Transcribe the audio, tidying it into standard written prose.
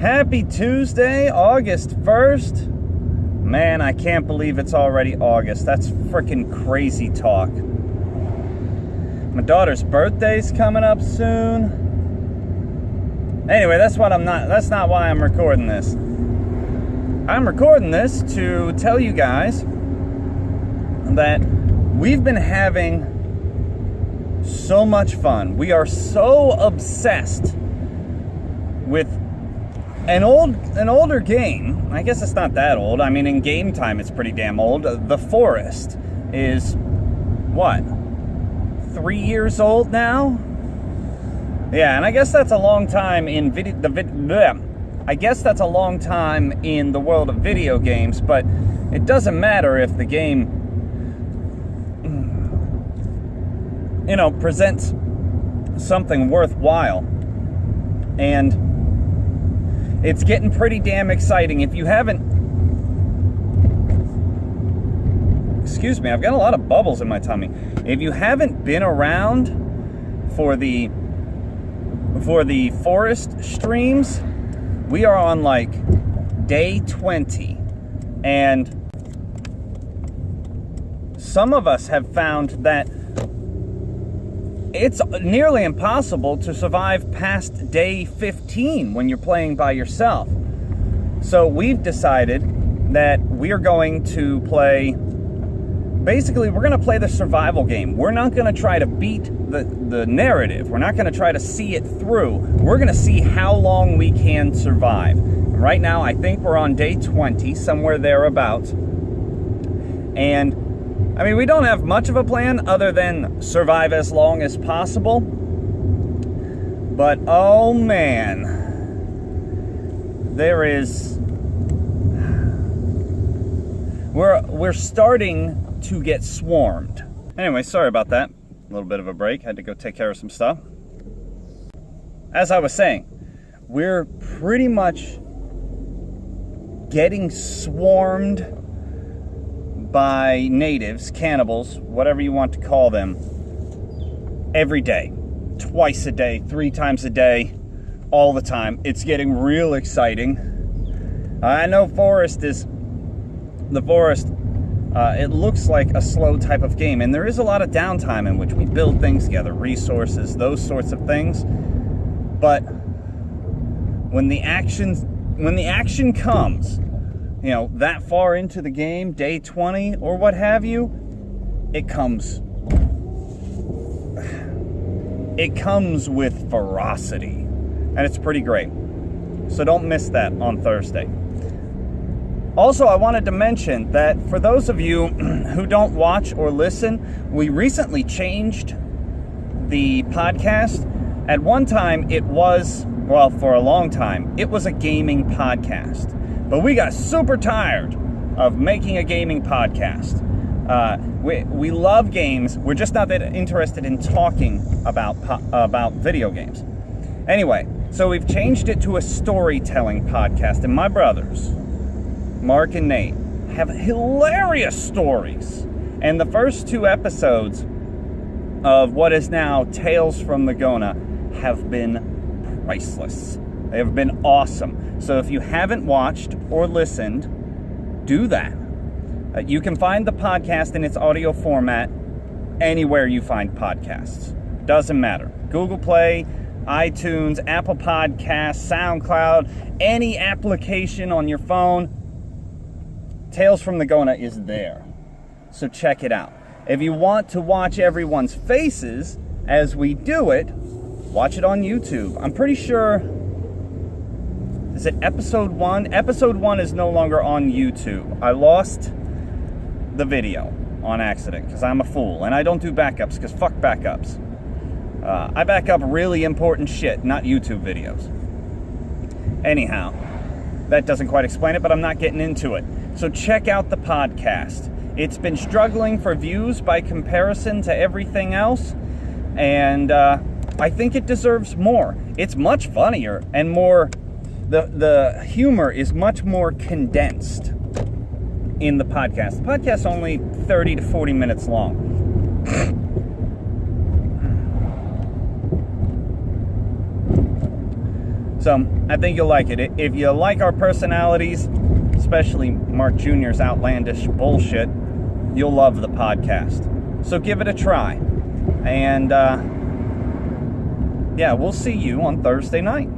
Happy Tuesday, August 1st. Man, I can't believe it's already August. That's freaking crazy talk. My daughter's birthday's coming up soon. Anyway, that's not why I'm recording this. I'm recording this to tell you guys that we've been having so much fun. We are so obsessed with an older game. I guess it's not that old. I mean, in game time, it's pretty damn old. The Forest is, what, 3 years old now? Yeah, and I guess that's a long time in I guess that's a long time in the world of video games, but it doesn't matter if the game, presents something worthwhile. And it's getting pretty damn exciting. If you haven't... Excuse me, I've got a lot of bubbles in my tummy. If you haven't been around for the Forest streams, we are on like day 20. And some of us have found that it's nearly impossible to survive past day 15 when you're playing by yourself. So we've decided that we are going to play... Basically, we're going to play the survival game. We're not going to try to beat the narrative. We're not going to try to see it through. We're going to see how long we can survive. Right now, I think we're on day 20, somewhere thereabouts. And, I mean, we don't have much of a plan other than survive as long as possible. But, oh man, there is... We're starting to get swarmed. Anyway, sorry about that. A little bit of a break. Had to go take care of some stuff. As I was saying, we're pretty much getting swarmed by natives, cannibals, whatever you want to call them, every day. Twice a day, 3 times a day, all the time. It's getting real exciting. I know the Forest, it looks like a slow type of game, and there is a lot of downtime in which we build things together, resources, those sorts of things. But when the action comes, that far into the game, day 20 or what have you, it comes with ferocity, and it's pretty great. So don't miss that on Thursday. Also, I wanted to mention that for those of you who don't watch or listen, we recently changed the podcast. At one time, for a long time, it was a gaming podcast. But we got super tired of making a gaming podcast. We love games. We're just not that interested in talking about video games. Anyway, so we've changed it to a storytelling podcast. And my brothers, Mark and Nate, have hilarious stories. And the first 2 episodes of what is now Tales from the Gona have been priceless. They have been awesome. So if you haven't watched or listened, do that. You can find the podcast in its audio format anywhere you find podcasts. Doesn't matter. Google Play, iTunes, Apple Podcasts, SoundCloud, any application on your phone, Tales from the Gona is there. So check it out. If you want to watch everyone's faces as we do it, watch it on YouTube. I'm pretty sure... Is it episode 1? Episode 1 is no longer on YouTube. I lost the video on accident because I'm a fool. And I don't do backups because fuck backups. I back up really important shit, not YouTube videos. Anyhow, that doesn't quite explain it, but I'm not getting into it. So check out the podcast. It's been struggling for views by comparison to everything else. And I think it deserves more. It's much funnier and more... The humor is much more condensed in the podcast. The podcast's only 30 to 40 minutes long. So I think you'll like it. If you like our personalities, especially Mark Jr.'s outlandish bullshit, you'll love the podcast. So give it a try. And yeah, we'll see you on Thursday night.